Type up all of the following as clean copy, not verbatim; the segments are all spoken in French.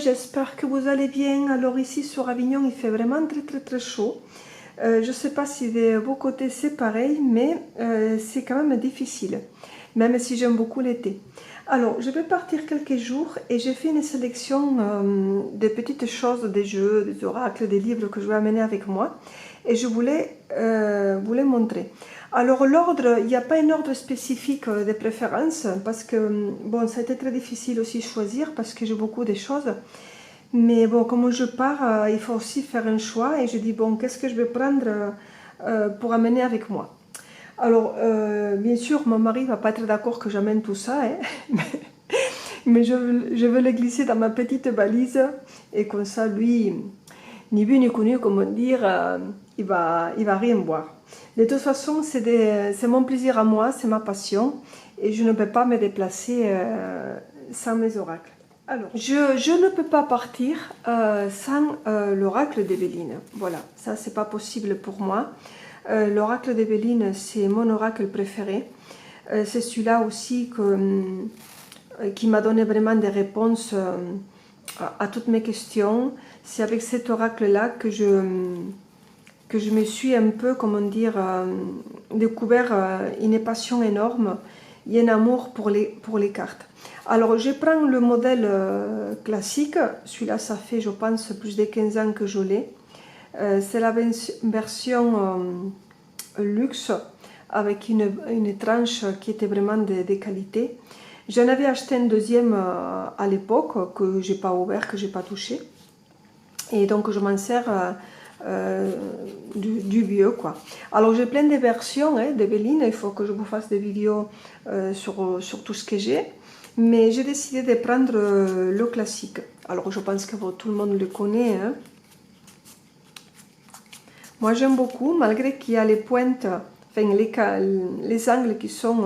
j'espère que vous allez bien. Alors ici sur Avignon, il fait vraiment très chaud. Je ne sais pas si de vos côtés c'est pareil, mais c'est quand même difficile, même si j'aime beaucoup l'été. Alors, je vais partir quelques jours et j'ai fait une sélection de petites choses, des jeux, des oracles, des livres que je vais amener avec moi. Et je voulais vous les montrer. Alors, l'ordre, il n'y a pas un ordre spécifique de préférence parce que, bon, ça a été très difficile aussi de choisir parce que j'ai beaucoup de choses. Mais bon, comme je pars, il faut aussi faire un choix et je dis, bon, qu'est-ce que je vais prendre pour amener avec moi? Alors, bien sûr, mon mari ne va pas être d'accord que j'amène tout ça, hein, mais je veux le glisser dans ma petite valise et comme ça, lui, ni vu ni connu, comment dire, il va rien voir. De toute façon, c'est mon plaisir à moi, c'est ma passion et je ne peux pas me déplacer sans mes oracles. Alors, je ne peux pas partir sans l'oracle d'Éveline. Voilà, ça c'est pas possible pour moi. L'oracle d'Éveline, c'est mon oracle préféré. C'est celui-là aussi qui m'a donné vraiment des réponses à toutes mes questions. C'est avec cet oracle-là que je me suis un peu, comment dire, découvert une passion énorme et un amour pour les cartes. Alors, je prends le modèle classique. Celui-là, ça fait, je pense, plus de 15 ans que je l'ai. C'est la version luxe avec une tranche qui était vraiment de qualité. J'en avais acheté un deuxième à l'époque que j'ai pas ouvert, que j'ai pas touché. Et donc, je m'en sers du vieux, quoi. Alors, j'ai plein de versions d'Éveline. Il faut que je vous fasse des vidéos sur tout ce que j'ai. Mais j'ai décidé de prendre le classique. Alors, je pense que tout le monde le connaît, hein. Moi, j'aime beaucoup, malgré qu'il y a les pointes, enfin, les angles qui sont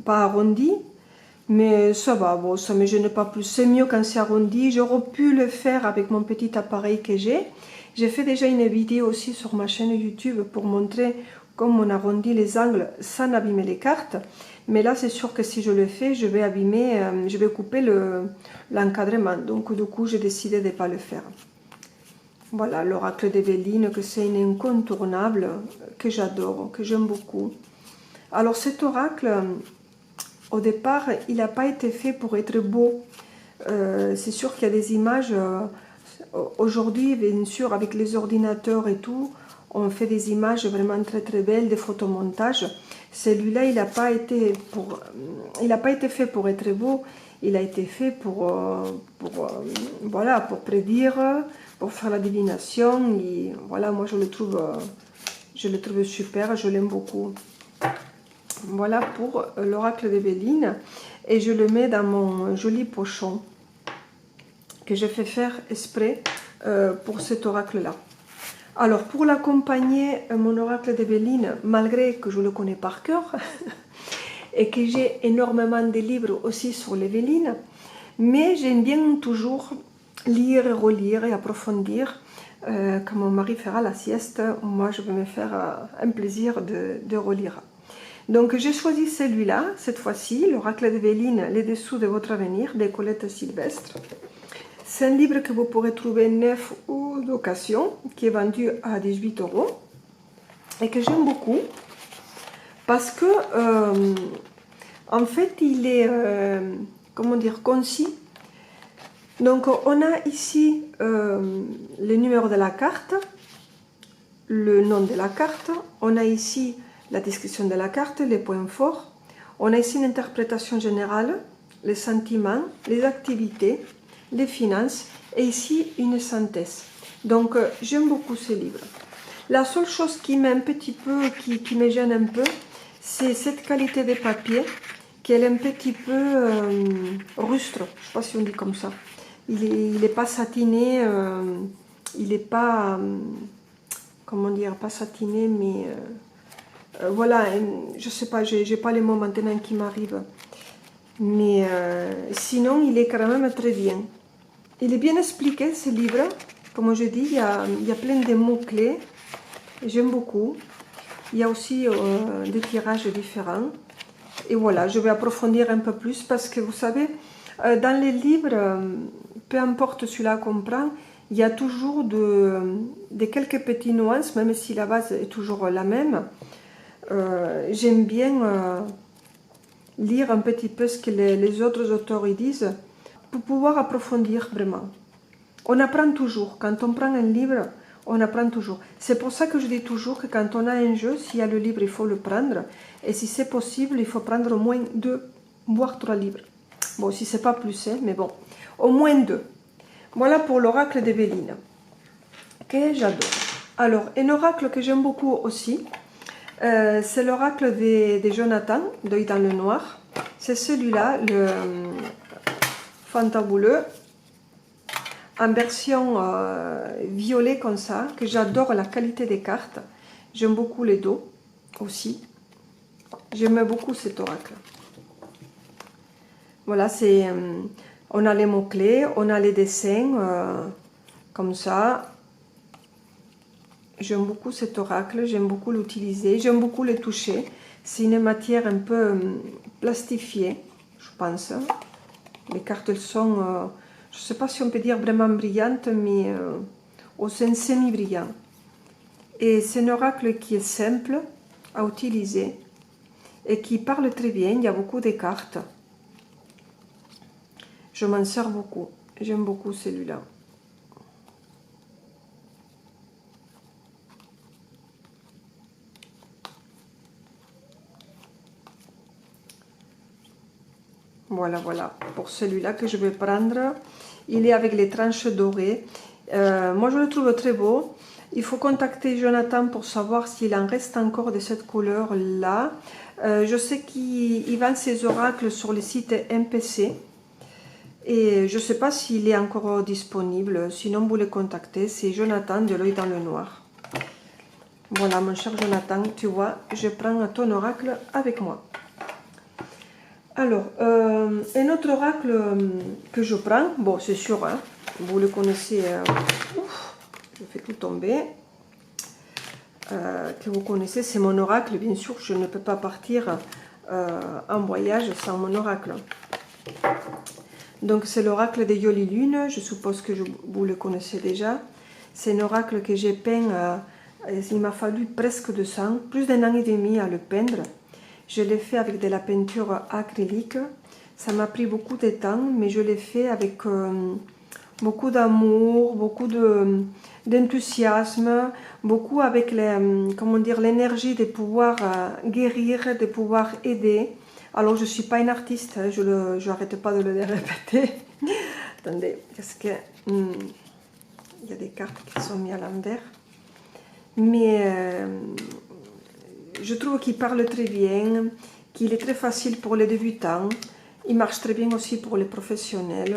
pas arrondis. Mais ça va, bon, ça ne me gêne pas plus. C'est mieux quand c'est arrondi. J'aurais pu le faire avec mon petit appareil que j'ai. J'ai fait déjà une vidéo aussi sur ma chaîne YouTube pour montrer comment on arrondit les angles sans abîmer les cartes. Mais là, c'est sûr que si je le fais, je vais abîmer, je vais couper l'encadrement. Donc, du coup, j'ai décidé de ne pas le faire. Voilà, l'oracle d'Éveline, que c'est une incontournable, que j'adore, que j'aime beaucoup. Alors, cet oracle, au départ, il n'a pas été fait pour être beau. C'est sûr qu'il y a des images. Aujourd'hui, bien sûr, avec les ordinateurs et tout, on fait des images vraiment très belles, des photomontages. Celui-là, il n'a pas été fait pour être beau. Il a été fait voilà, pour prédire, pour faire la divination. Et voilà, moi je le trouve super, je l'aime beaucoup. Voilà pour l'oracle d'Éveline. Et je le mets dans mon joli pochon que j'ai fait faire exprès pour cet oracle-là. Alors, pour l'accompagner, mon oracle d'Éveline, malgré que je le connais par cœur, et que j'ai énormément de livres aussi sur l'Éveline, mais j'aime bien toujours lire et relire et approfondir. Quand mon mari fera la sieste, moi je vais me faire un plaisir de relire. Donc j'ai choisi celui-là, cette fois-ci, l'oracle d'Éveline, Les dessous de votre avenir, de Colette Sylvestre. C'est un livre que vous pourrez trouver neuf ou d'occasion, qui est vendu à 18 € et que j'aime beaucoup parce que en fait il est comment dire, concis. Donc on a ici le numéro de la carte, le nom de la carte, on a ici la description de la carte, les points forts, on a ici une interprétation générale, les sentiments, les activités, les finances et ici une synthèse. Donc j'aime beaucoup ce livre. La seule chose qui m'est un petit peu, qui me gêne un peu, c'est cette qualité de papier, qu'elle est un petit peu rustre, je ne sais pas si on dit comme ça. Il n'est pas satiné, il n'est pas, comment dire, pas satiné, mais voilà, je ne sais pas, j'ai pas les mots maintenant qui m'arrivent. Mais sinon, il est quand même très bien. Il est bien expliqué, ce livre. Comme je dis, il y a plein de mots-clés. J'aime beaucoup. Il y a aussi des tirages différents. Et voilà, je vais approfondir un peu plus parce que vous savez, dans les livres, peu importe celui-là qu'on prend, il y a toujours de quelques petites nuances, même si la base est toujours la même. J'aime bien lire un petit peu ce que les autres auteurs y disent pour pouvoir approfondir vraiment. On apprend toujours. Quand on prend un livre, on apprend toujours. C'est pour ça que je dis toujours que quand on a un jeu, s'il y a le livre, il faut le prendre. Et si c'est possible, il faut prendre au moins 2, voire 3 livres. Bon, si c'est pas plus, hein, mais bon, au moins 2. Voilà pour l'oracle d'Evelyne, que j'adore. Alors, un oracle que j'aime beaucoup aussi, c'est l'oracle de Jonathan, d'Œil dans le noir. C'est celui-là, le fantabuleux, en version violet comme ça, que j'adore la qualité des cartes. J'aime beaucoup les dos aussi. J'aime beaucoup cet oracle. Voilà, c'est... on a les mots-clés, on a les dessins, comme ça. J'aime beaucoup cet oracle, j'aime beaucoup l'utiliser, j'aime beaucoup le toucher. C'est une matière un peu plastifiée, je pense. Les cartes, elles sont, je ne sais pas si on peut dire vraiment brillantes, mais au sein semi-brillant. Et c'est un oracle qui est simple à utiliser et qui parle très bien. Il y a beaucoup de cartes. Je m'en sers beaucoup. J'aime beaucoup celui-là. Voilà, voilà, pour celui-là que je vais prendre. Il est avec les tranches dorées. Moi, je le trouve très beau. Il faut contacter Jonathan pour savoir s'il en reste encore de cette couleur-là. Je sais qu'il vend ses oracles sur le site MPC. Et je ne sais pas s'il est encore disponible. Sinon, vous le contactez. C'est Jonathan de l'Œil dans le noir. Voilà, mon cher Jonathan, tu vois, je prends ton oracle avec moi. Alors, un autre oracle que je prends, bon, c'est sûr, hein, vous le connaissez, ouf, je fais tout tomber, que vous connaissez, c'est mon oracle, bien sûr, je ne peux pas partir en voyage sans mon oracle. Donc, c'est l'oracle de Yoli Lune, je suppose que vous le connaissez déjà. C'est un oracle que j'ai peint, il m'a fallu presque 2 ans, plus d'1 an et demi à le peindre. Je l'ai fait avec de la peinture acrylique. Ça m'a pris beaucoup de temps, mais je l'ai fait avec beaucoup d'amour, beaucoup d'enthousiasme, beaucoup avec l'énergie de pouvoir guérir, de pouvoir aider. Alors, je ne suis pas une artiste, hein, je n'arrête pas de le répéter. Attendez, parce que il y a des cartes qui sont mises à l'envers. Mais... je trouve qu'il parle très bien, qu'il est très facile pour les débutants. Il marche très bien aussi pour les professionnels.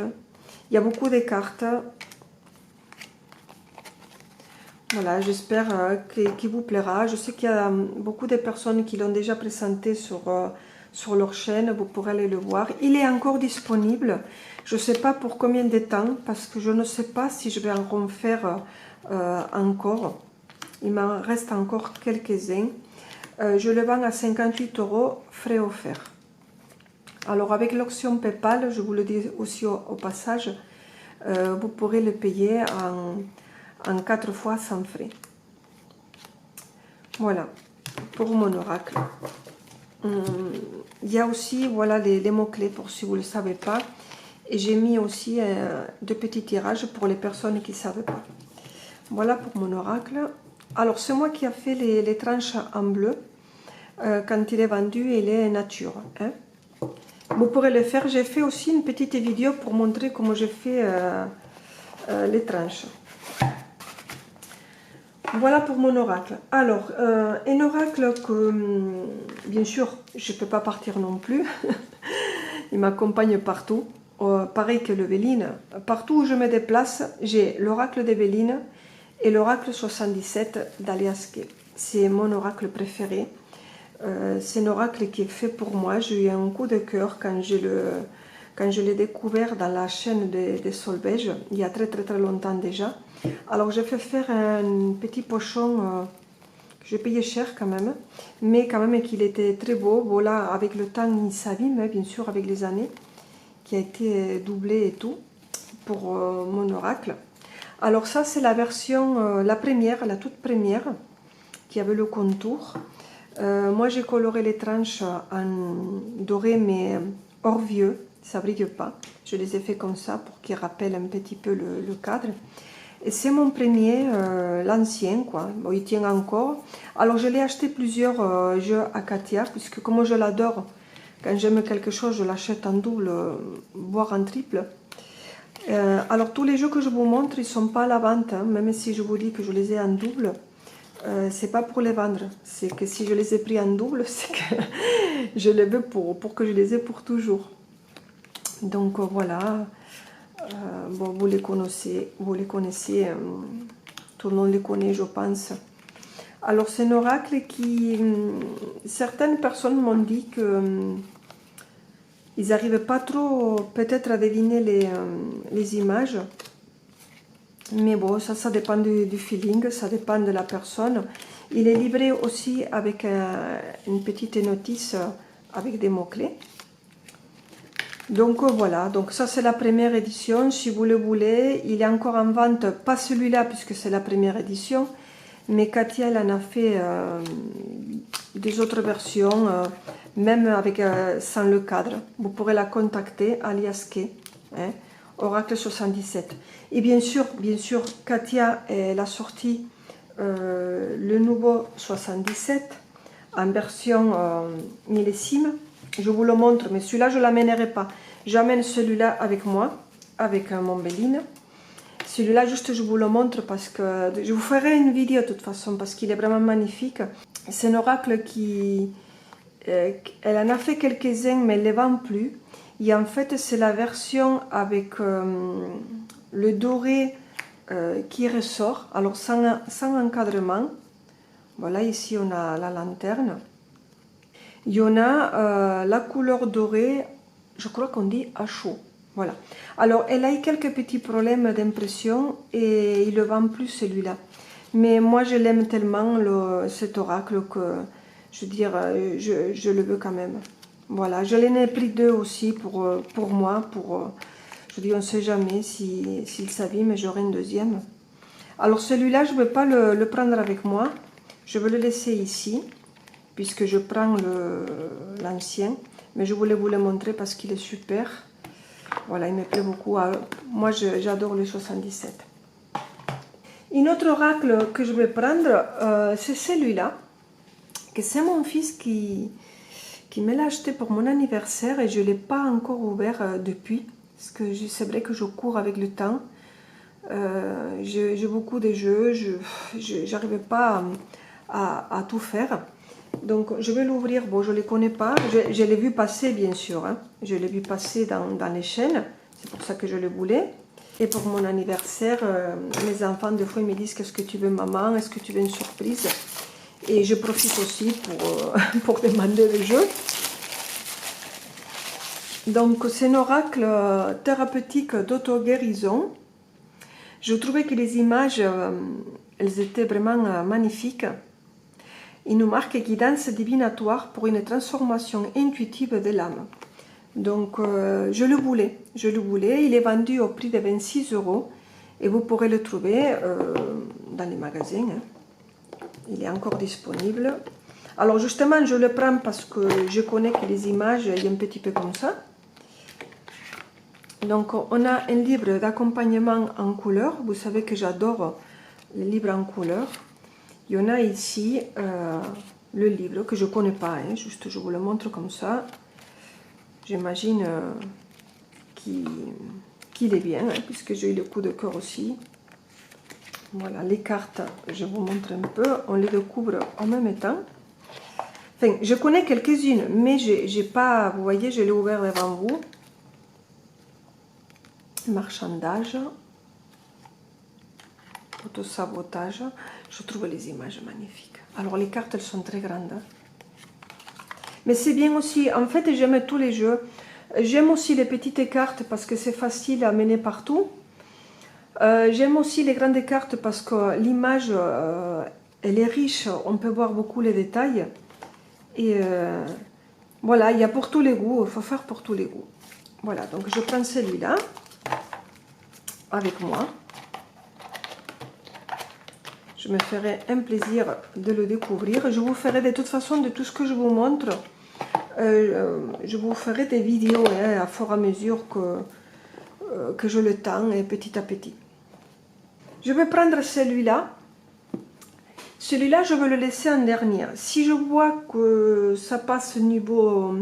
Il y a beaucoup de cartes. Voilà, j'espère qu'il vous plaira. Je sais qu'il y a beaucoup de personnes qui l'ont déjà présenté sur leur chaîne. Vous pourrez aller le voir. Il est encore disponible. Je ne sais pas pour combien de temps, parce que je ne sais pas si je vais en refaire encore. Il m'en reste encore quelques-uns. Je le vends à 58 €, frais offerts. Alors avec l'option PayPal, je vous le dis aussi au passage, vous pourrez le payer en 4 fois sans frais. Voilà, pour mon oracle. Il y a aussi voilà, les mots-clés pour si vous ne le savez pas. Et j'ai mis aussi 2 petits tirages pour les personnes qui ne savent pas. Voilà pour mon oracle. Alors, c'est moi qui ai fait les tranches en bleu. Quand il est vendu, il est nature. Hein. Vous pourrez le faire. J'ai fait aussi une petite vidéo pour montrer comment j'ai fait les tranches. Voilà pour mon oracle. Alors, un oracle que, bien sûr, je ne peux pas partir non plus. Il m'accompagne partout. Pareil que l'Evelyne. Partout où je me déplace, j'ai l'oracle d'Evelyne et l'oracle 77 d'Aliaske. C'est mon oracle préféré. C'est un oracle qui est fait pour moi. J'ai eu un coup de cœur quand je l'ai découvert dans la chaîne de Solbège, il y a très longtemps déjà. Alors j'ai fait faire un petit pochon que j'ai payé cher quand même, mais quand même qu'il était très beau. Voilà, avec le temps il s'abîme, bien sûr, avec les années, qui a été doublé et tout. pour mon oracle. Alors ça, c'est la version, la première, la toute première, qui avait le contour. Moi, j'ai coloré les tranches en doré, mais hors vieux, ça brille pas. Je les ai fait comme ça pour qu'ils rappellent un petit peu le cadre. Et c'est mon premier, l'ancien, quoi. Bon, il tient encore. Alors, je l'ai acheté plusieurs jeux à Katia, puisque comme je l'adore, quand j'aime quelque chose, je l'achète en double, voire en triple. Alors, tous les jeux que je vous montre, ils ne sont pas à la vente, hein, même si je vous dis que je les ai en double. C'est pas pour les vendre, c'est que si je les ai pris en double, c'est que je les veux pour que je les ai pour toujours. Donc voilà, bon, vous les connaissez, tout le monde les connaît, je pense. Alors c'est un oracle qui, certaines personnes m'ont dit que ils n'arrivaient pas trop peut-être à deviner les images. Mais bon, ça dépend du feeling, ça dépend de la personne. Il est livré aussi avec une petite notice avec des mots-clés. Donc voilà, donc ça c'est la première édition. Si vous le voulez, il est encore en vente, pas celui-là puisque c'est la première édition, mais Katia elle en a fait des autres versions, même avec sans le cadre. Vous pourrez la contacter, alias Kay, hein, Oracle 77. Et bien sûr, Katia elle a sorti le nouveau 77 en version millésime. Je vous le montre, mais celui-là je ne l'amènerai pas. J'amène celui-là avec moi, avec mon Béline. Celui-là, juste je vous le montre parce que je vous ferai une vidéo de toute façon parce qu'il est vraiment magnifique. C'est un oracle qui... elle en a fait quelques-uns, mais elle ne les vend plus. Et en fait, c'est la version avec le doré qui ressort, alors sans encadrement. Voilà, ici on a la lanterne. Il y en a la couleur dorée, je crois qu'on dit à chaud. Voilà. Alors, elle a eu quelques petits problèmes d'impression et il ne vend plus celui-là. Mais moi, je l'aime tellement, cet oracle, que je veux dire, je le veux quand même. Voilà, je l'en ai pris deux aussi pour moi. Je dis, on ne sait jamais s'il s'abîme, mais j'aurai une deuxième. Alors, celui-là, je ne veux pas le prendre avec moi. Je veux le laisser ici, puisque je prends l'ancien. Mais je voulais vous le montrer parce qu'il est super. Voilà, il me plaît beaucoup. Moi, j'adore le 77. Un autre oracle que je vais prendre, c'est celui-là. Que c'est mon fils qui me l'a acheté pour mon anniversaire et je ne l'ai pas encore ouvert depuis. Parce que c'est vrai que je cours avec le temps. J'ai beaucoup de jeux. Je n'arrivais pas à tout faire. Donc je vais l'ouvrir, bon je ne les connais pas, je l'ai vu passer bien sûr, hein. Je l'ai vu passer dans les chaînes, c'est pour ça que je le voulais. Et pour mon anniversaire, mes enfants des fois ils me disent qu'est-ce que tu veux maman, est-ce que tu veux une surprise? Et je profite aussi pour demander le jeu. Donc c'est un oracle thérapeutique d'auto-guérison. Je trouvais que les images, elles étaient vraiment magnifiques. Il nous marque guidance divinatoire pour une transformation intuitive de l'âme. Donc, je le voulais. Il est vendu au prix de 26 € et vous pourrez le trouver dans les magasins. Il est encore disponible. Alors, justement, je le prends parce que je connais que les images, il y a un petit peu comme ça. Donc, on a un livre d'accompagnement en couleur. Vous savez que j'adore les livres en couleur. Il y en a ici le livre que je ne connais pas, hein, juste je vous le montre comme ça. J'imagine qu'il est bien, hein, puisque j'ai eu le coup de cœur aussi. Voilà, les cartes, je vous montre un peu, on les découvre en même temps. Enfin, je connais quelques-unes, mais j'ai pas, vous voyez, je l'ai ouvert devant vous. Marchandage. Auto-sabotage. Je trouve les images magnifiques. Alors les cartes elles sont très grandes. Hein. Mais c'est bien aussi, en fait j'aime tous les jeux. J'aime aussi les petites cartes parce que c'est facile à mener partout. J'aime aussi les grandes cartes parce que l'image elle est riche, on peut voir beaucoup les détails. Et voilà, il y a pour tous les goûts, il faut faire pour tous les goûts. Voilà, donc je prends celui-là. avec moi. Je me ferai un plaisir de le découvrir. Je vous ferai de toute façon de tout ce que je vous montre. Je vous ferai des vidéos hein, à fur et à mesure que je le tends et petit à petit. Je vais prendre celui-là. Celui-là, je vais le laisser en dernier. Si je vois que ça passe niveau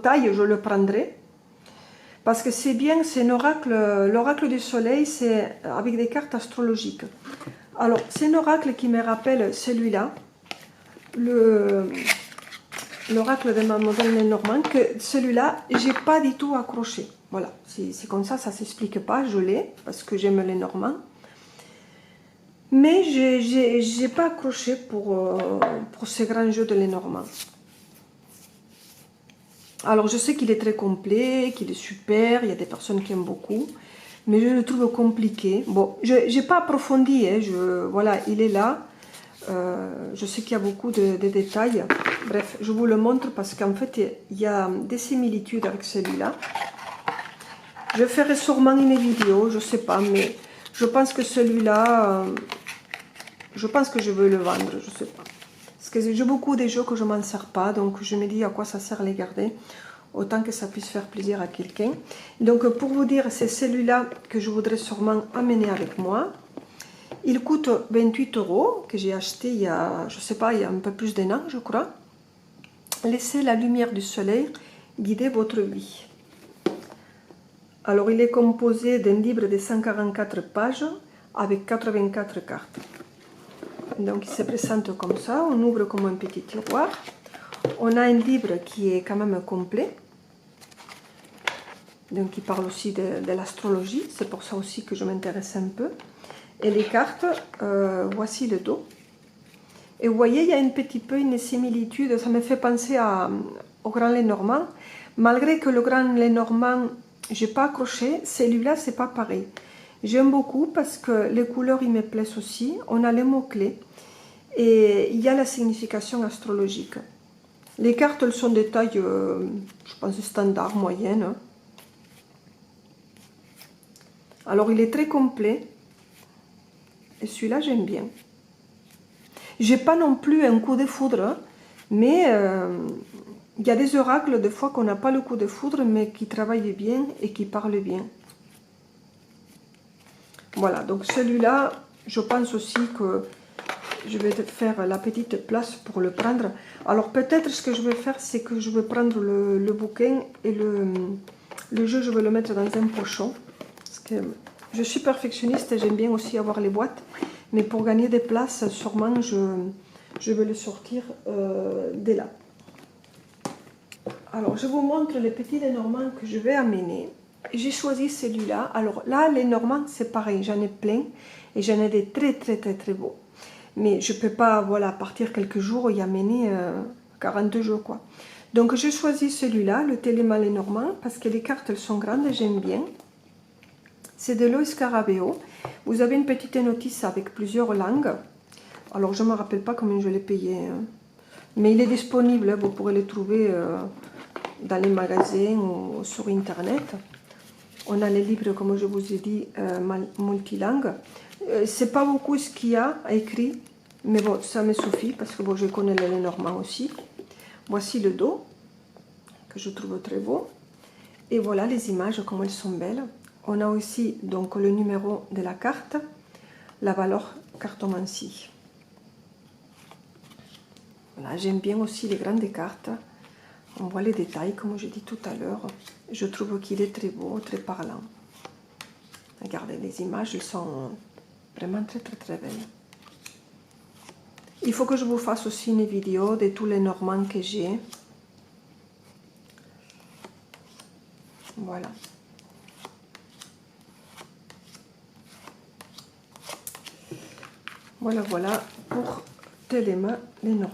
taille, je le prendrai. Parce que c'est bien, c'est l'oracle du soleil, c'est avec des cartes astrologiques. Alors, c'est un oracle qui me rappelle celui-là, l'oracle de Mademoiselle Lenormand, que celui-là, j'ai pas du tout accroché. Voilà, c'est comme ça s'explique pas, je l'ai, parce que j'aime Lenormand. Mais j'ai pas accroché pour ce grand jeu de Lenormand. Alors, je sais qu'il est très complet, qu'il est super, il y a des personnes qui aiment beaucoup. Mais je le trouve compliqué. Bon, je n'ai pas approfondi, hein, voilà, il est là. Je sais qu'il y a beaucoup de détails. Bref, je vous le montre parce qu'en fait, il y a des similitudes avec celui-là. Je ferai sûrement une vidéo, je ne sais pas, mais je pense que celui-là, je pense que je veux le vendre, je ne sais pas. Parce que j'ai beaucoup de jeux que je ne m'en sers pas, donc je me dis à quoi ça sert les garder. Autant que ça puisse faire plaisir à quelqu'un. Donc pour vous dire, c'est celui-là que je voudrais sûrement amener avec moi. Il coûte 28 €, que j'ai acheté il y a, je sais pas, il y a un peu plus d'un an, je crois. Laissez la lumière du soleil guider votre vie. Alors il est composé d'un livre de 144 pages avec 84 cartes. Donc il se présente comme ça, on ouvre comme un petit tiroir. On a un livre qui est quand même complet. Donc il parle aussi de l'astrologie, c'est pour ça aussi que je m'intéresse un peu. Et les cartes, voici le dos. Et vous voyez, il y a un petit peu une similitude, ça me fait penser au Grand Lenormand. Malgré que le Grand Lenormand, je n'ai pas accroché, celui-là, c'est pas pareil. J'aime beaucoup parce que les couleurs, ils me plaisent aussi. On a les mots-clés et il y a la signification astrologique. Les cartes, elles sont de taille, je pense, standard, moyenne. Alors, il est très complet. Et celui-là, j'aime bien. J'ai pas non plus un coup de foudre, mais il y a des oracles, des fois, qu'on n'a pas le coup de foudre, mais qui travaillent bien et qui parlent bien. Voilà, donc celui-là, je pense aussi que je vais faire la petite place pour le prendre. Alors, peut-être ce que je vais faire, c'est que je vais prendre le bouquin et le jeu, je vais le mettre dans un pochon. Parce que je suis perfectionniste et j'aime bien aussi avoir les boîtes. Mais pour gagner des places, sûrement, je vais le sortir dès là. Alors, je vous montre les petits Lenormand que je vais amener. J'ai choisi celui-là. Alors là, Lenormand, c'est pareil. J'en ai plein et j'en ai des très, très, très, très beaux. Mais je ne peux pas, voilà, partir quelques jours et y amener 42 jours, quoi. Donc, j'ai choisi celui-là, le Téléma Lenormand, parce que les cartes, elles sont grandes et j'aime bien. C'est de Lois Scarabeo. Vous avez une petite notice avec plusieurs langues. Alors, je ne me rappelle pas combien je l'ai payé. Hein. Mais il est disponible. Vous pourrez le trouver dans les magasins ou sur Internet. On a les livres, comme je vous ai dit, multilangues. C'est pas beaucoup ce qu'il y a écrit. Mais bon, ça me suffit parce que bon, je connais le Lenormand aussi. Voici le dos, que je trouve très beau. Et voilà les images, comme elles sont belles. On a aussi donc le numéro de la carte, la valeur cartomancie. Voilà, j'aime bien aussi les grandes cartes. On voit les détails, comme je dis tout à l'heure. Je trouve qu'il est très beau, très parlant. Regardez, les images, elles sont vraiment très, très, très belles. Il faut que je vous fasse aussi une vidéo de tous les Normands que j'ai. Voilà. Voilà, voilà pour Téléma Lenormand.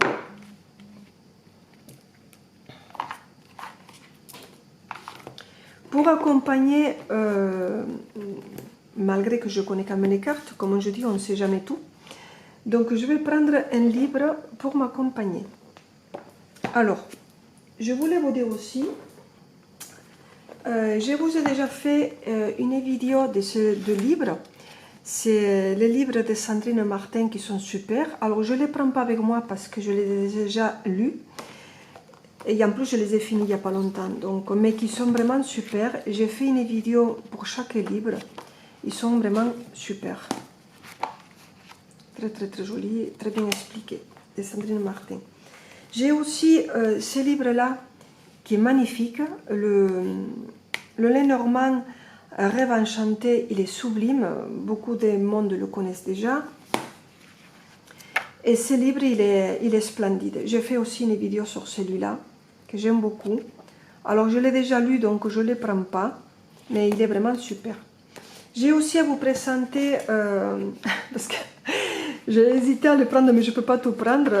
Pour accompagner, malgré que je connais quand même les cartes, comme je dis, on ne sait jamais tout. Donc, je vais prendre un livre pour m'accompagner. Alors, je voulais vous dire aussi, je vous ai déjà fait une vidéo de ce deux livres. C'est les livres de Sandrine Martin qui sont super. Alors je ne les prends pas avec moi parce que je les ai déjà lus. Et en plus je les ai finis il n'y a pas longtemps. Donc, mais qui sont vraiment super. J'ai fait une vidéo pour chaque livre. Ils sont vraiment super. Très très très jolis, très bien expliqués. De Sandrine Martin. J'ai aussi ce livre-là qui est magnifique. Le Lenormand Rêve enchanté, il est sublime. Beaucoup de monde le connaissent déjà. Et ce livre, il est splendide. J'ai fait aussi une vidéo sur celui-là, que j'aime beaucoup. Alors, je l'ai déjà lu, donc je ne le prends pas. Mais il est vraiment super. J'ai aussi à vous présenter, parce que j'ai hésité à le prendre, mais je ne peux pas tout prendre,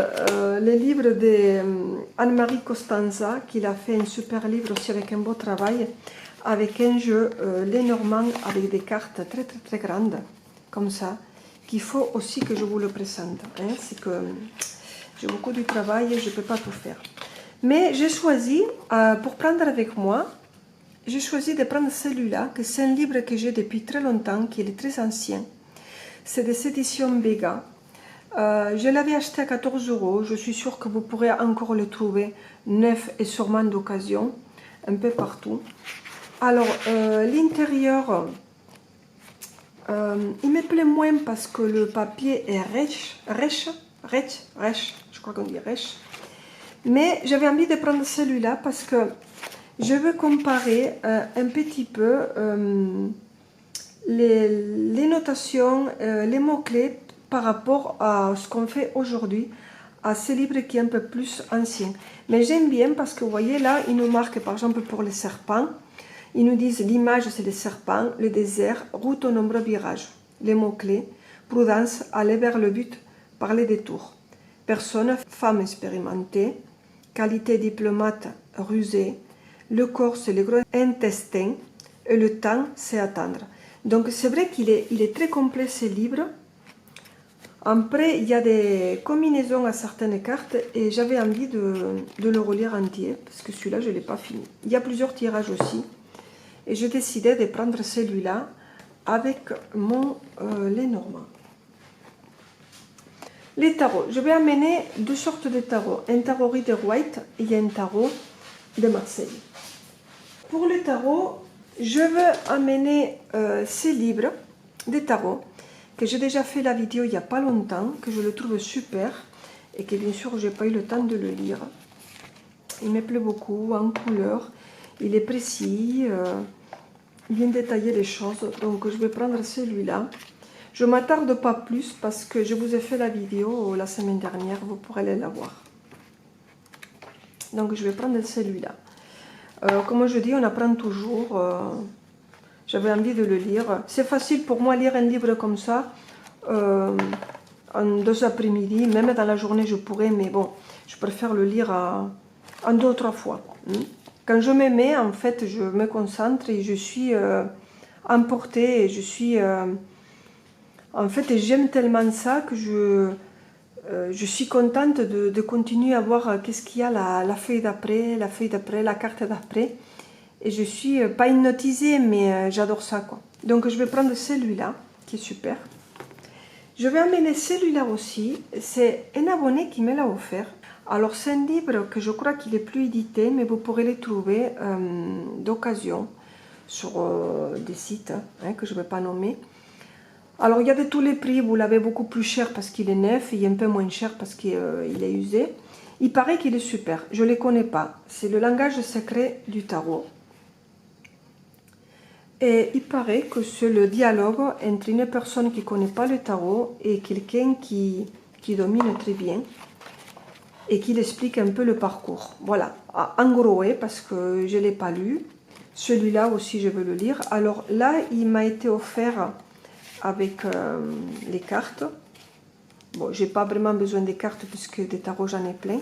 le livre d'Anne-Marie Costanza, qui a fait un super livre aussi avec un beau travail, avec un jeu Lenormand avec des cartes très très très grandes, comme ça, qu'il faut aussi que je vous le présente. Hein. C'est que j'ai beaucoup de travail et je ne peux pas tout faire. Mais j'ai choisi, pour prendre avec moi, j'ai choisi de prendre celui-là, que c'est un livre que j'ai depuis très longtemps, qui est très ancien. C'est des éditions Vega. Je l'avais acheté à 14 €. Je suis sûre que vous pourrez encore le trouver neuf et sûrement d'occasion, un peu partout. Alors, l'intérieur, il me plaît moins parce que le papier est rêche, je crois qu'on dit rêche. Mais j'avais envie de prendre celui-là parce que je veux comparer un petit peu les notations, les mots-clés par rapport à ce qu'on fait aujourd'hui, à ce livre qui est un peu plus ancien. Mais j'aime bien parce que vous voyez là, il nous marque par exemple pour les serpents. Ils nous disent l'image c'est le serpent, le désert, route aux nombreux virages. Les mots-clés, prudence, aller vers le but par les détours. Personne, femme expérimentée, qualité diplomate, rusée. Le corps, c'est le gros intestin. Et le temps, c'est attendre. Donc c'est vrai qu'il est très complet ce livre. Après, il y a des combinaisons à certaines cartes et j'avais envie de le relire entier parce que celui-là, je ne l'ai pas fini. Il y a plusieurs tirages aussi. Et j'ai décidé de prendre celui-là avec mon Lenormand. Les tarots. Je vais amener deux sortes de tarots. Un tarot Rider-Waite et un tarot de Marseille. Pour le tarot, je veux amener ces livres de tarots que j'ai déjà fait la vidéo il n'y a pas longtemps, que je le trouve super et que bien sûr je n'ai pas eu le temps de le lire. Il me plaît beaucoup, en couleur, il est précis. Bien détailler les choses, donc je vais prendre celui-là. Je ne m'attarde pas plus parce que je vous ai fait la vidéo la semaine dernière, vous pourrez aller la voir. Donc je vais prendre celui-là. Comme je dis, on apprend toujours. J'avais envie de le lire. C'est facile pour moi lire un livre comme ça en 2 après-midi, même dans la journée je pourrais, mais bon, je préfère le lire en 2 ou 3 fois. Quand je me mets, en fait, je me concentre et je suis emportée. Et je suis, en fait, j'aime tellement ça que je suis contente de continuer à voir qu'est-ce qu'il y a la feuille d'après, la carte d'après. Et je suis pas hypnotisée, mais j'adore ça, quoi. Donc, je vais prendre celui-là, qui est super. Je vais emmener celui-là aussi. C'est un abonné qui me l'a offert. Alors, c'est un livre que je crois qu'il est plus édité, mais vous pourrez le trouver d'occasion sur des sites que je ne vais pas nommer. Alors, il y a de tous les prix. Vous l'avez beaucoup plus cher parce qu'il est neuf, et il est un peu moins cher parce qu'il est usé. Il paraît qu'il est super. Je ne les connais pas. C'est le langage secret du tarot. Et il paraît que c'est le dialogue entre une personne qui ne connaît pas le tarot et quelqu'un qui domine très bien. Et qu'il explique un peu le parcours. Voilà, en gros, parce que je ne l'ai pas lu. Celui-là aussi, je veux le lire. Alors là, il m'a été offert avec les cartes. Bon, j'ai pas vraiment besoin des cartes puisque des tarots, j'en ai plein.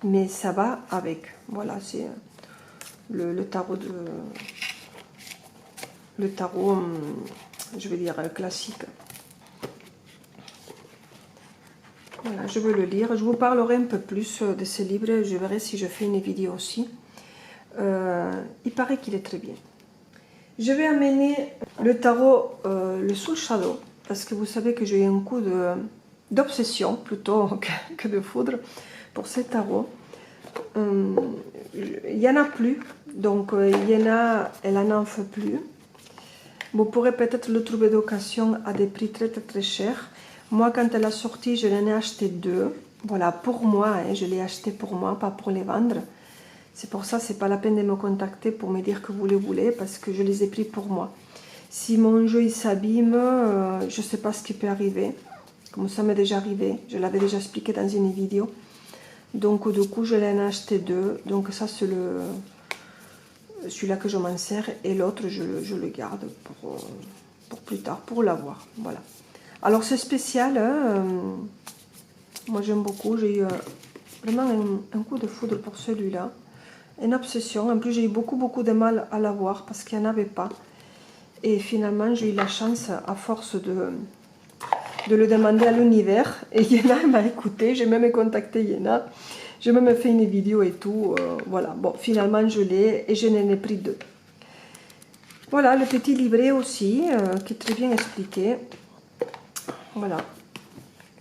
Mais ça va avec. Voilà, c'est le tarot je vais dire, classique. Voilà, je veux le lire. Je vous parlerai un peu plus de ce livre. Je verrai si je fais une vidéo aussi. Il paraît qu'il est très bien. Je vais amener le tarot, le Soul Shadow, parce que vous savez que j'ai un coup d'obsession plutôt que de foudre pour ces tarots. Il n'y en a plus, donc il y en a, elle n'en fait plus. Vous pourrez peut-être le trouver d'occasion à des prix très chers. Moi, quand elle a sorti, je l'en ai acheté 2. Voilà, pour moi, hein, je l'ai acheté pour moi, pas pour les vendre. C'est pour ça, c'est pas la peine de me contacter pour me dire que vous les voulez, parce que je les ai pris pour moi. Si mon jeu il s'abîme, je sais pas ce qui peut arriver. Comme ça m'est déjà arrivé, je l'avais déjà expliqué dans une vidéo. Donc du coup, je l'en ai acheté 2. Donc ça, c'est celui-là que je m'en sers, et l'autre, je le garde pour plus tard, pour l'avoir. Voilà. Alors c'est spécial, hein, moi j'aime beaucoup, j'ai eu vraiment un coup de foudre pour celui-là. Une obsession. En plus, j'ai eu beaucoup de mal à l'avoir parce qu'il n'y en avait pas. Et finalement, j'ai eu la chance, à force de le demander à l'univers. Et Yéna m'a écouté. J'ai même contacté Yéna. J'ai même fait une vidéo et tout. Voilà. Bon, finalement, je l'ai et je n'en ai pris 2. Voilà, le petit livret aussi, qui est très bien expliqué. Voilà.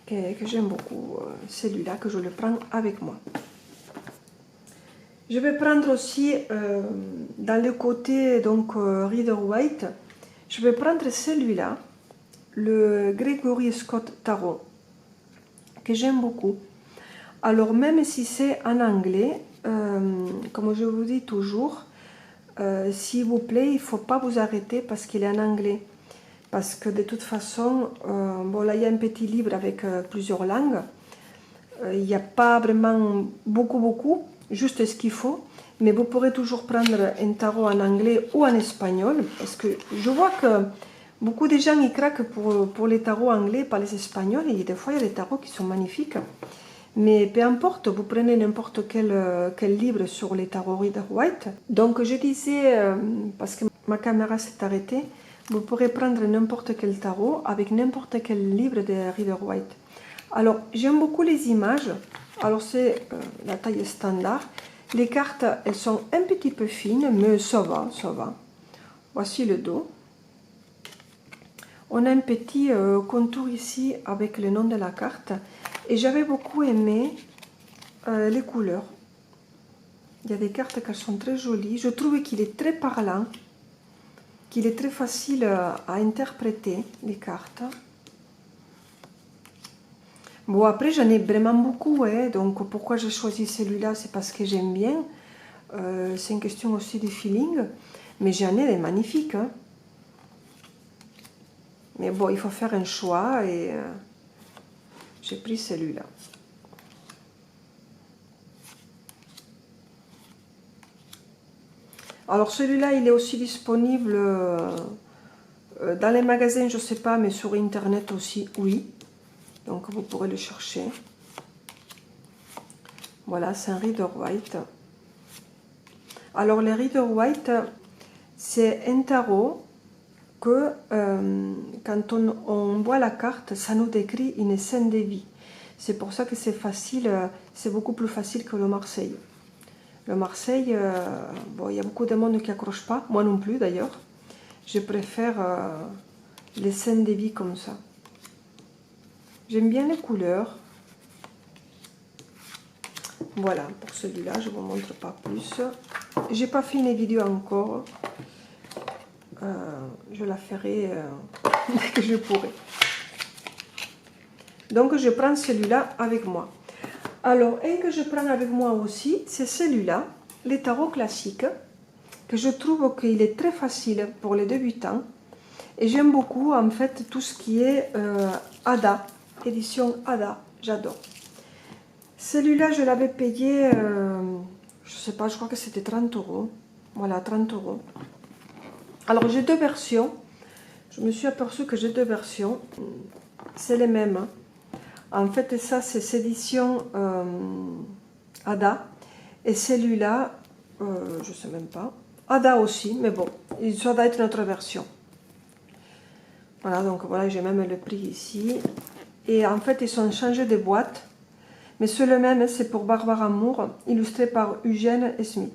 Que j'aime beaucoup. Celui-là, que je le prends avec moi. Je vais prendre aussi, dans le côté donc Rider-Waite, je vais prendre celui-là, le Gregory Scott Tarot, que j'aime beaucoup. Alors même si c'est en anglais, comme je vous dis toujours, s'il vous plaît, il ne faut pas vous arrêter parce qu'il est en anglais. Parce que de toute façon, bon là il y a un petit livre avec plusieurs langues. Il n'y a pas vraiment beaucoup, juste ce qu'il faut. Mais vous pourrez toujours prendre un tarot en anglais ou en espagnol. Parce que je vois que beaucoup de gens y craquent pour les tarots anglais, pas les espagnols. Et des fois, il y a des tarots qui sont magnifiques. Mais peu importe, vous prenez n'importe quel livre sur les tarots Rider-Waite. Donc je disais, parce que ma caméra s'est arrêtée, vous pourrez prendre n'importe quel tarot avec n'importe quel livre de Rider-Waite. Alors, j'aime beaucoup les images. Alors, c'est la taille standard. Les cartes, elles sont un petit peu fines, mais ça va, ça va. Voici le dos. On a un petit contour ici avec le nom de la carte. Et j'avais beaucoup aimé les couleurs. Il y a des cartes qui sont très jolies. Je trouve qu'il est très parlant, qu'il est très facile à interpréter, les cartes. Bon, après, j'en ai vraiment beaucoup, hein, donc pourquoi j'ai choisi celui-là, c'est parce que j'aime bien. C'est une question aussi de feeling, mais j'en ai des magnifiques. Hein. Mais bon, il faut faire un choix et j'ai pris celui-là. Alors celui-là, il est aussi disponible dans les magasins, je ne sais pas, mais sur Internet aussi, oui. Donc vous pourrez le chercher. Voilà, c'est un Rider-Waite. Alors les Rider-Waite, c'est un tarot que quand on voit la carte, ça nous décrit une scène de vie. C'est pour ça que c'est facile, c'est beaucoup plus facile que le Marseille. Le Marseille, bon, il y a beaucoup de monde qui n'accroche pas, moi non plus d'ailleurs. Je préfère les scènes de vie comme ça. J'aime bien les couleurs. Voilà, pour celui-là, je ne vous montre pas plus. J'ai pas fait une vidéo encore. Je la ferai dès que je pourrai. Donc, je prends celui-là avec moi. Alors, un que je prends avec moi aussi, c'est celui-là, les tarots classiques, que je trouve qu'il est très facile pour les débutants. Et j'aime beaucoup, en fait, tout ce qui est Ada, édition Ada, j'adore. Celui-là, je l'avais payé, je sais pas, je crois que c'était 30 €. Voilà, 30 €. Alors, j'ai deux versions. Je me suis aperçue que j'ai deux versions. C'est les mêmes. Hein. En fait, ça, c'est édition Ada. Et celui-là, je sais même pas. Ada aussi, mais bon, ça doit être notre version. Voilà, donc voilà, j'ai même le prix ici. Et en fait, ils sont changés de boîte. Mais c'est le même, c'est pour Barbara Moore, illustré par Eugène Smith.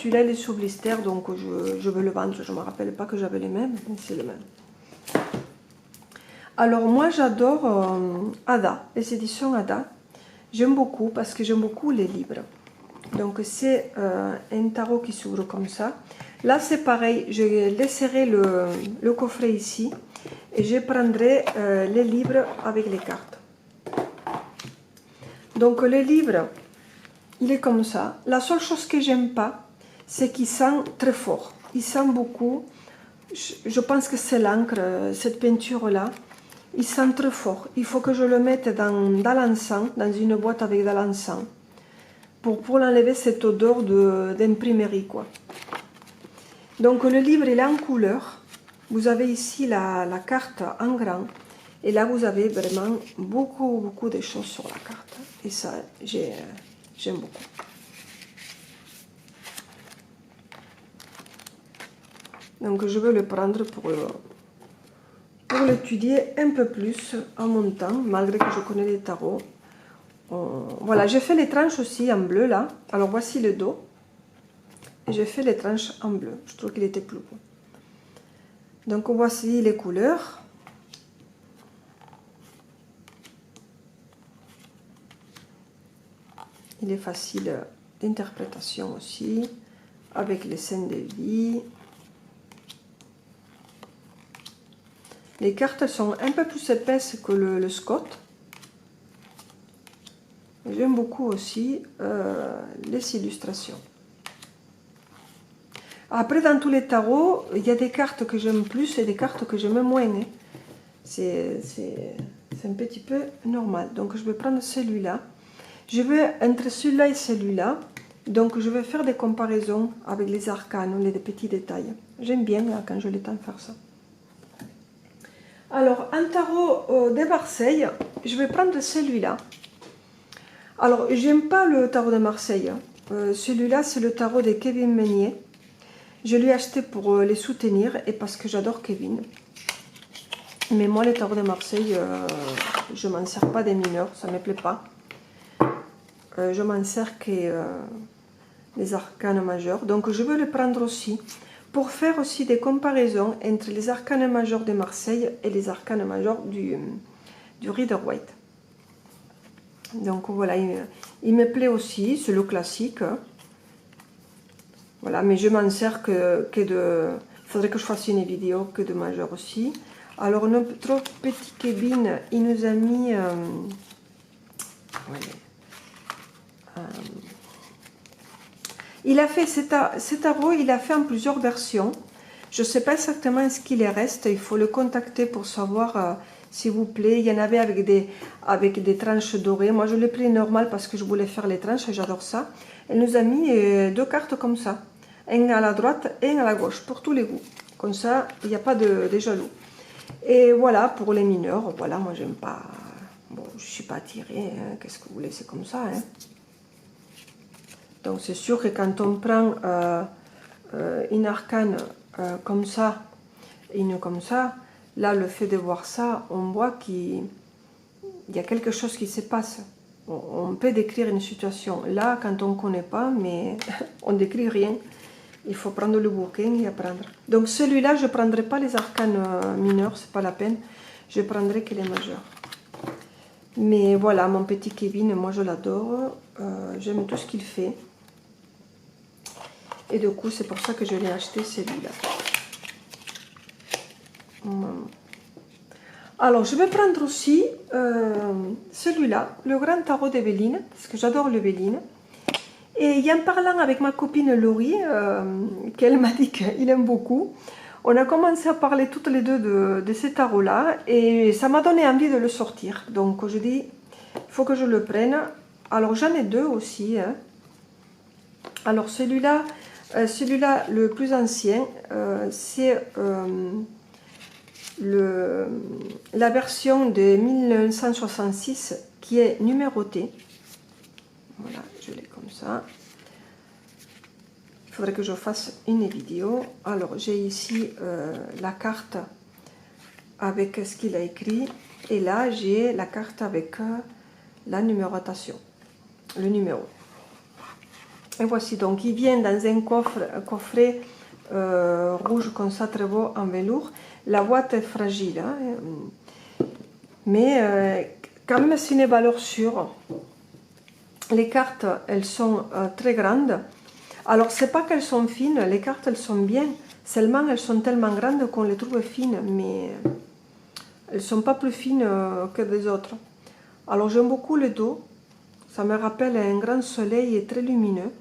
celui-là il est sous blister, donc je veux le vendre. Je ne me rappelle pas que j'avais les mêmes, mais c'est le même. Alors moi j'adore Ada, les éditions Ada. J'aime beaucoup parce que j'aime beaucoup les livres. Donc c'est un tarot qui s'ouvre comme ça. Là c'est pareil, je laisserai le coffret ici et je prendrai les livres avec les cartes. Donc le livre, il est comme ça. La seule chose que j'aime pas, c'est qu'il sent très fort. Il sent beaucoup. Je pense que c'est l'encre, cette peinture-là. Il sent très fort. Il faut que je le mette dans l'encens, dans une boîte avec de l'encens, pour l'enlever cette odeur d'imprimerie, quoi. Donc le livre, il est en couleur. Vous avez ici la carte en grand. Et là, vous avez vraiment beaucoup de choses sur la carte. Et ça, j'aime beaucoup. Donc je vais le prendre pour l'étudier un peu plus en mon temps, malgré que je connais les tarots. Voilà, j'ai fait les tranches aussi en bleu là. Alors voici le dos. Et j'ai fait les tranches en bleu. Je trouve qu'il était plus beau. Donc voici les couleurs. Il est facile d'interprétation aussi, avec les scènes de vie. Les cartes sont un peu plus épaisses que le Scott. J'aime beaucoup aussi les illustrations. Après, dans tous les tarots, il y a des cartes que j'aime plus et des cartes que j'aime moins. Hein. C'est un petit peu normal. Donc, je vais prendre celui-là. Je vais, entre celui-là et celui-là, donc je vais faire des comparaisons avec les arcanes, les petits détails. J'aime bien là, quand je l'ai temps de faire ça. Alors, un tarot de Marseille, je vais prendre celui-là. Alors, j'aime pas le tarot de Marseille. Celui-là, c'est le tarot de Kevin Meunier. Je l'ai acheté pour les soutenir et parce que j'adore Kevin. Mais moi, les tarots de Marseille, je m'en sers pas des mineurs, ça ne me plaît pas. Je m'en sers que les arcanes majeurs. Donc, je vais le prendre aussi pour faire aussi des comparaisons entre les arcanes majeurs de Marseille et les arcanes majeurs du Rider-Waite. Donc, voilà, il me plaît aussi, c'est le classique. Voilà, mais je m'en sers que de... Il faudrait que je fasse une vidéo que de majeur aussi. Alors, notre petit Kevin, il nous a mis... il a fait cet tarot, il a fait en plusieurs versions. Je ne sais pas exactement ce qu'il reste. Il faut le contacter pour savoir s'il vous plaît. Il y en avait avec des tranches dorées. Moi, je l'ai pris normal parce que je voulais faire les tranches et j'adore ça. Elle nous a mis deux cartes comme ça. Un à la droite et un à la gauche, pour tous les goûts. Comme ça, il n'y a pas de jaloux. Et voilà, pour les mineurs, voilà, moi, j'aime pas... Bon, je ne suis pas attirée, hein. Qu'est-ce que vous voulez, c'est comme ça, hein. Donc c'est sûr que quand on prend une arcane comme ça, une comme ça, là le fait de voir ça, on voit qu'il y a quelque chose qui se passe. On peut décrire une situation. Là, quand on ne connaît pas, mais on ne décrit rien. Il faut prendre le bouquin et apprendre. Donc celui-là, je ne prendrai pas les arcanes mineurs, c'est pas la peine. Je prendrai que les majeurs. Mais voilà, mon petit Kevin, moi je l'adore. J'aime tout ce qu'il fait. Et du coup, c'est pour ça que je l'ai acheté celui-là. Alors, je vais prendre aussi celui-là, le grand tarot d'Evelyne, parce que j'adore l'Evelyne. Et en parlant avec ma copine Laurie, qu'elle m'a dit qu'il aime beaucoup, on a commencé à parler toutes les deux de ces tarots-là, et ça m'a donné envie de le sortir. Donc, je dis, il faut que je le prenne. Alors, j'en ai deux aussi. Hein. Alors, celui-là, le plus ancien, c'est la version de 1966 qui est numérotée. Voilà, je l'ai comme ça. Il faudrait que je fasse une vidéo. Alors, j'ai ici la carte avec ce qu'il a écrit. Et là, j'ai la carte avec la numérotation, le numéro. Et voici, donc il vient dans un coffret rouge comme ça, très beau, en velours. La boîte est fragile, hein, mais quand même c'est une valeur sûre. Les cartes, elles sont très grandes. Alors, c'est pas qu'elles sont fines, les cartes, elles sont bien. Seulement, elles sont tellement grandes qu'on les trouve fines, mais elles sont pas plus fines que des autres. Alors, j'aime beaucoup le dos. Ça me rappelle un grand soleil et très lumineux.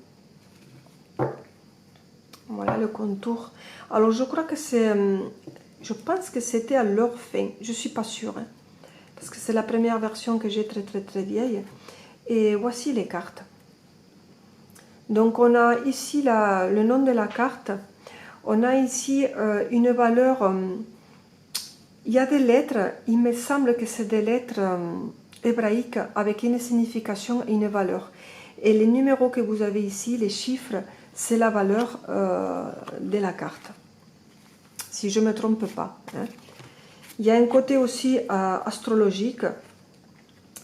Voilà le contour. Alors, je crois que c'est... je pense que c'était à leur fin. Je suis pas sûre, hein, parce que c'est la première version que j'ai très vieille. Et voici les cartes. Donc on a ici le nom de la carte. On a ici une valeur. Il y a des lettres. Il me semble que c'est des lettres hébraïques avec une signification et une valeur. Et les numéros que vous avez ici, les chiffres, c'est la valeur de la carte. Si je ne me trompe pas, hein. Il y a un côté aussi astrologique.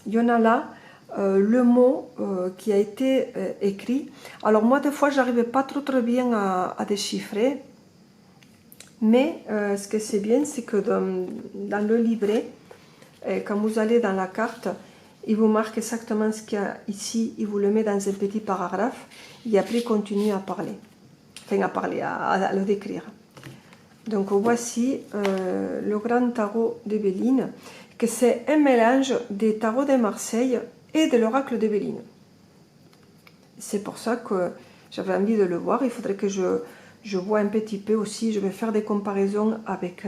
Il y en a là. Le mot qui a été écrit. Alors moi, des fois, j'arrivais pas trop bien à déchiffrer. Mais ce que c'est bien, c'est que dans le livret, quand vous allez dans la carte, il vous marque exactement ce qu'il y a ici. Il vous le met dans un petit paragraphe. Et après, il continue à parler. Enfin, à le décrire. Donc voici le grand tarot de Béline, que c'est un mélange des tarots de Marseille et de l'oracle de Béline. C'est pour ça que j'avais envie de le voir. Il faudrait que je vois un petit peu aussi. Je vais faire des comparaisons avec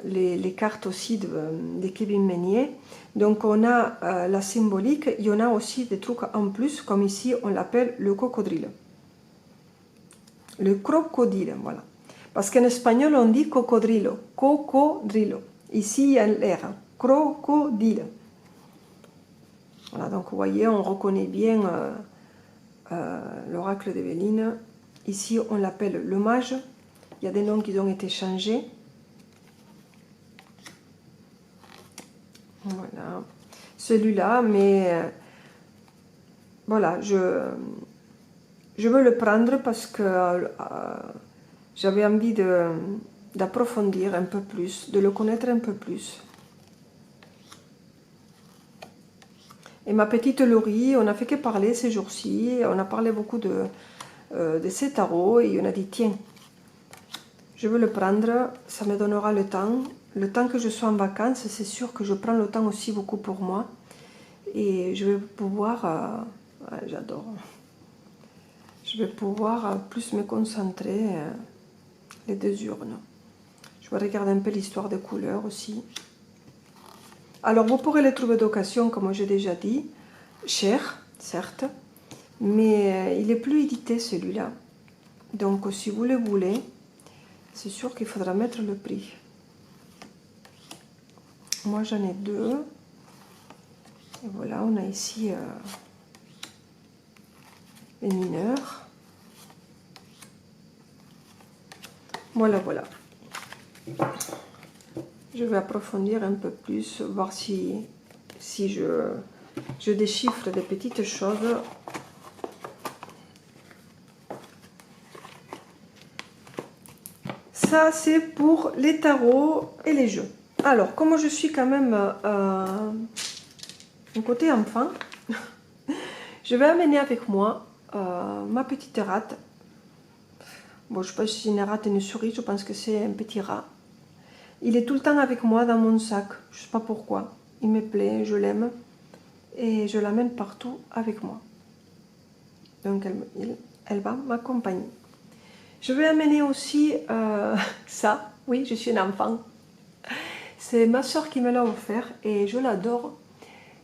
les cartes aussi de Kevin Meunier. Donc on a la symbolique. Il y en a aussi des trucs en plus, comme ici on l'appelle le cocodrilo. Le crocodile, voilà. Parce qu'en espagnol on dit cocodrilo. Cocodrilo. Ici il y a l'air. Crocodile. Voilà, donc vous voyez, on reconnaît bien l'oracle de Béline. Ici, on l'appelle le mage. Il y a des noms qui ont été changés. Voilà. Celui-là, mais voilà, je veux le prendre parce que j'avais envie d'approfondir un peu plus, de le connaître un peu plus. Et ma petite Laurie, on n'a fait que parler ces jours-ci, on a parlé beaucoup de ces tarots et on a dit tiens, je veux le prendre, ça me donnera le temps que je sois en vacances, c'est sûr que je prends le temps aussi beaucoup pour moi et je vais pouvoir, j'adore, je vais pouvoir plus me concentrer les deux urnes. Je vais regarder un peu l'histoire des couleurs aussi. Alors, vous pourrez les trouver d'occasion, comme j'ai déjà dit, cher, certes, mais il est plus édité celui-là. Donc, si vous le voulez, c'est sûr qu'il faudra mettre le prix. Moi, j'en ai deux. Et voilà, on a ici les mineurs. Voilà, voilà. Je vais approfondir un peu plus, voir si je déchiffre des petites choses. Ça, c'est pour les tarots et les jeux. Alors, comme je suis quand même un côté enfant, je vais amener avec moi ma petite rate. Bon, je ne sais pas si c'est une rate et une souris, je pense que c'est un petit rat. Il est tout le temps avec moi dans mon sac, je ne sais pas pourquoi. Il me plaît, je l'aime et je l'amène partout avec moi. Donc elle va m'accompagner. Je vais amener aussi ça, oui, je suis un enfant. C'est ma soeur qui me l'a offert et je l'adore.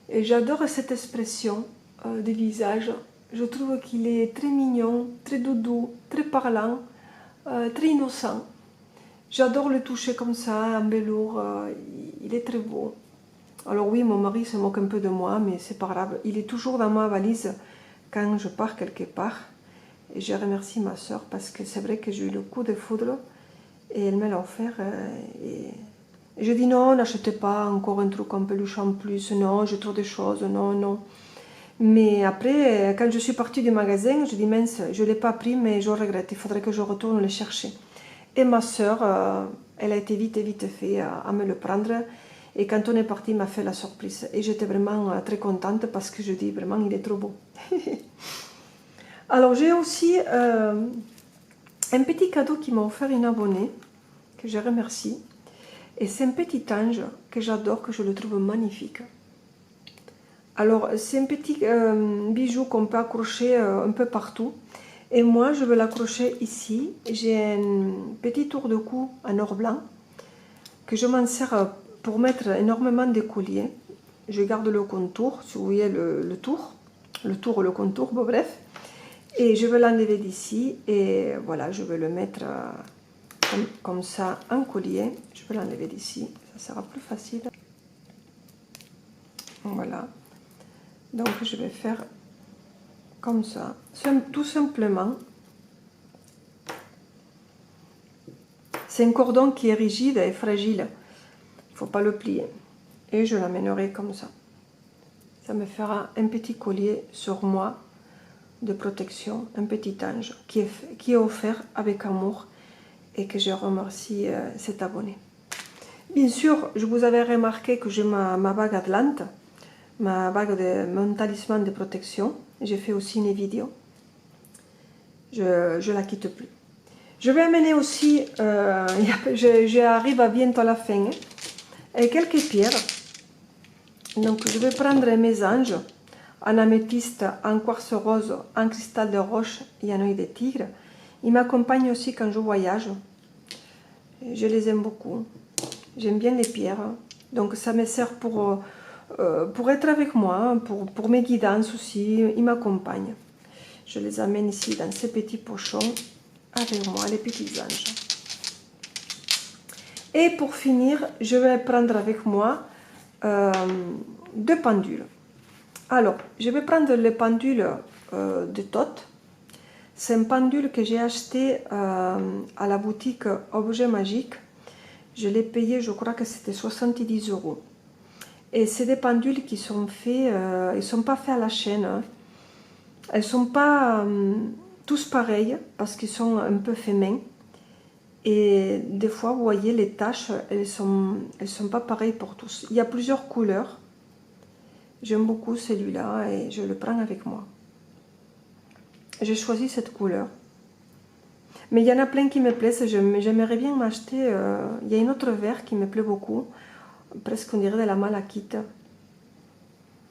Et j'adore cette expression de visage. Je trouve qu'il est très mignon, très doudou, très parlant, très innocent. J'adore le toucher comme ça, en velours, il est très beau. Alors oui, mon mari se moque un peu de moi, mais c'est pas grave. Il est toujours dans ma valise quand je pars quelque part. Et je remercie ma soeur parce que c'est vrai que j'ai eu le coup de foudre et elle me l'a offert. Et je dis non, n'achetez pas encore un truc en peluche en plus, non, j'ai trop de choses, non, non. Mais après, quand je suis partie du magasin, je dis mince, je ne l'ai pas pris, mais je regrette, il faudrait que je retourne le chercher. Et ma soeur, elle a été vite fait à me le prendre. Et quand on est parti, il m'a fait la surprise. Et j'étais vraiment très contente parce que je dis vraiment, il est trop beau. Alors j'ai aussi un petit cadeau qui m'a offert une abonnée, que je remercie. Et c'est un petit ange que j'adore, que je le trouve magnifique. Alors c'est un petit bijou qu'on peut accrocher un peu partout. Et moi je veux l'accrocher ici. J'ai un petit tour de cou en or blanc que je m'en sers pour mettre énormément de colliers. Je garde le contour, si vous voyez le tour ou le contour, bon bref. Et je vais l'enlever d'ici et voilà, je vais le mettre comme ça en collier. Je vais l'enlever d'ici, ça sera plus facile. Voilà. Donc je vais faire comme ça, tout simplement. C'est un cordon qui est rigide et fragile. Il ne faut pas le plier. Et je l'amènerai comme ça. Ça me fera un petit collier sur moi de protection, un petit ange qui est offert avec amour et que je remercie cet abonné. Bien sûr, je vous avais remarqué que j'ai ma bague Atlante, ma bague de mon talisman de protection. J'ai fait aussi une vidéo. Je la quitte plus. Je vais amener aussi, j'arrive à bientôt à la fin, et quelques pierres. Donc je vais prendre mes anges en améthyste, en quartz rose, en cristal de roche et en œil de tigre. Ils m'accompagnent aussi quand je voyage. Je les aime beaucoup. J'aime bien les pierres. Donc ça me sert pour être avec moi, pour mes guidances aussi. Ils m'accompagnent. Je les amène ici dans ces petits pochons avec moi, les petits anges. Et pour finir, je vais prendre avec moi deux pendules. Alors, je vais prendre les pendules de Tot. C'est un pendule que j'ai acheté à la boutique Objet Magique. Je l'ai payé, je crois que c'était 70 €. Et c'est des pendules qui sont faits, ils ne sont pas faits à la chaîne. Hein. Elles ne sont pas tous pareilles parce qu'ils sont un peu faits main. Et des fois, vous voyez, les taches, elles sont pas pareilles pour tous. Il y a plusieurs couleurs. J'aime beaucoup celui-là et je le prends avec moi. J'ai choisi cette couleur. Mais il y en a plein qui me plaisent. J'aimerais bien m'acheter... il y a une autre vert qui me plaît beaucoup. Presque on dirait de la malachite.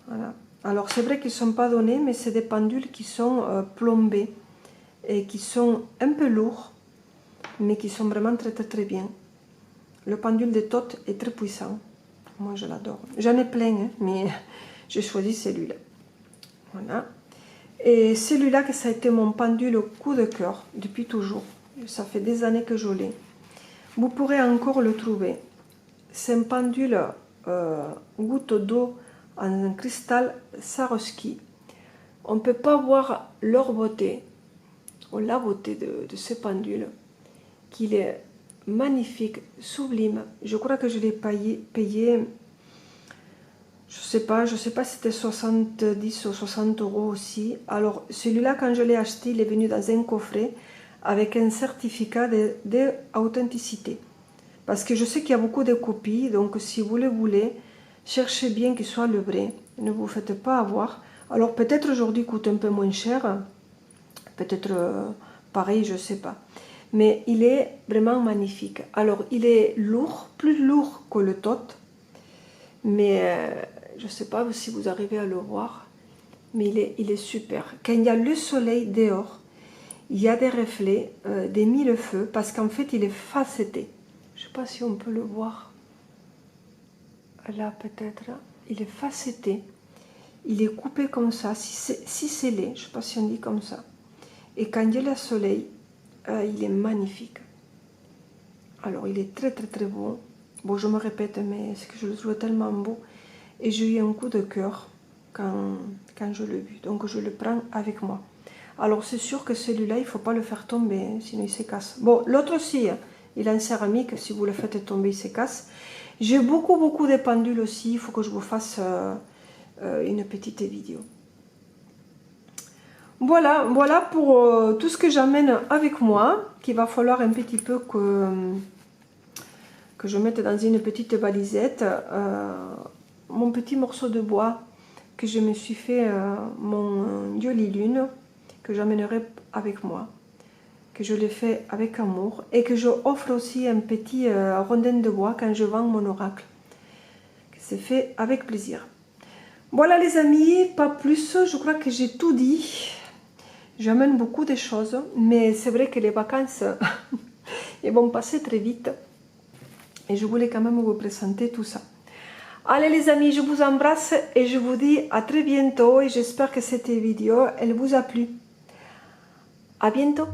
Voilà. Alors c'est vrai qu'ils ne sont pas donnés, mais c'est des pendules qui sont plombés. Et qui sont un peu lourds, mais qui sont vraiment très bien. Le pendule de Tot est très puissant. Moi je l'adore. J'en ai plein, hein, mais j'ai choisi celui-là. Voilà. Et celui-là, que ça a été mon pendule au coup de cœur depuis toujours. Ça fait des années que je l'ai. Vous pourrez encore le trouver. C'est un pendule goutte d'eau en cristal Swarovski. On ne peut pas voir leur beauté, ou la beauté de ce pendule, qu'il est magnifique, sublime. Je crois que je l'ai payé je sais pas si c'était 70 ou 60 € aussi. Alors celui-là, quand je l'ai acheté, il est venu dans un coffret avec un certificat d'authenticité. Parce que je sais qu'il y a beaucoup de copies, donc si vous le voulez, cherchez bien qu'il soit le vrai. Ne vous faites pas avoir. Alors peut-être aujourd'hui il coûte un peu moins cher, peut-être pareil, je sais pas. Mais il est vraiment magnifique. Alors il est lourd, plus lourd que le Tot, mais je ne sais pas si vous arrivez à le voir, mais il est super. Quand il y a le soleil dehors, il y a des reflets, des mille-feux, parce qu'en fait il est facetté. Je ne sais pas si on peut le voir. Là peut-être, il est facetté. Il est coupé comme ça, ciselé, je ne sais pas si on dit comme ça. Et quand il y a le soleil, il est magnifique. Alors il est très beau. Bon, je me répète, mais c'est que je le trouve tellement beau. Et j'ai eu un coup de cœur quand je l'ai vu. Donc je le prends avec moi. Alors c'est sûr que celui-là, il ne faut pas le faire tomber, hein, sinon il se casse. Bon, l'autre aussi, il est en céramique. Si vous le faites tomber, il se casse. J'ai beaucoup de pendules aussi. Il faut que je vous fasse une petite vidéo. Voilà pour tout ce que j'amène avec moi, qu'il va falloir un petit peu que je mette dans une petite valisette. Mon petit morceau de bois que je me suis fait, mon Yoli Lune, que j'amènerai avec moi, que je l'ai fait avec amour, et que je offre aussi un petit rondin de bois quand je vends mon oracle, que c'est fait avec plaisir. Voilà les amis, pas plus, je crois que j'ai tout dit. J'amène beaucoup de choses, mais c'est vrai que les vacances elles vont passer très vite. Et je voulais quand même vous présenter tout ça. Allez les amis, je vous embrasse et je vous dis à très bientôt. Et j'espère que cette vidéo, elle vous a plu. À bientôt.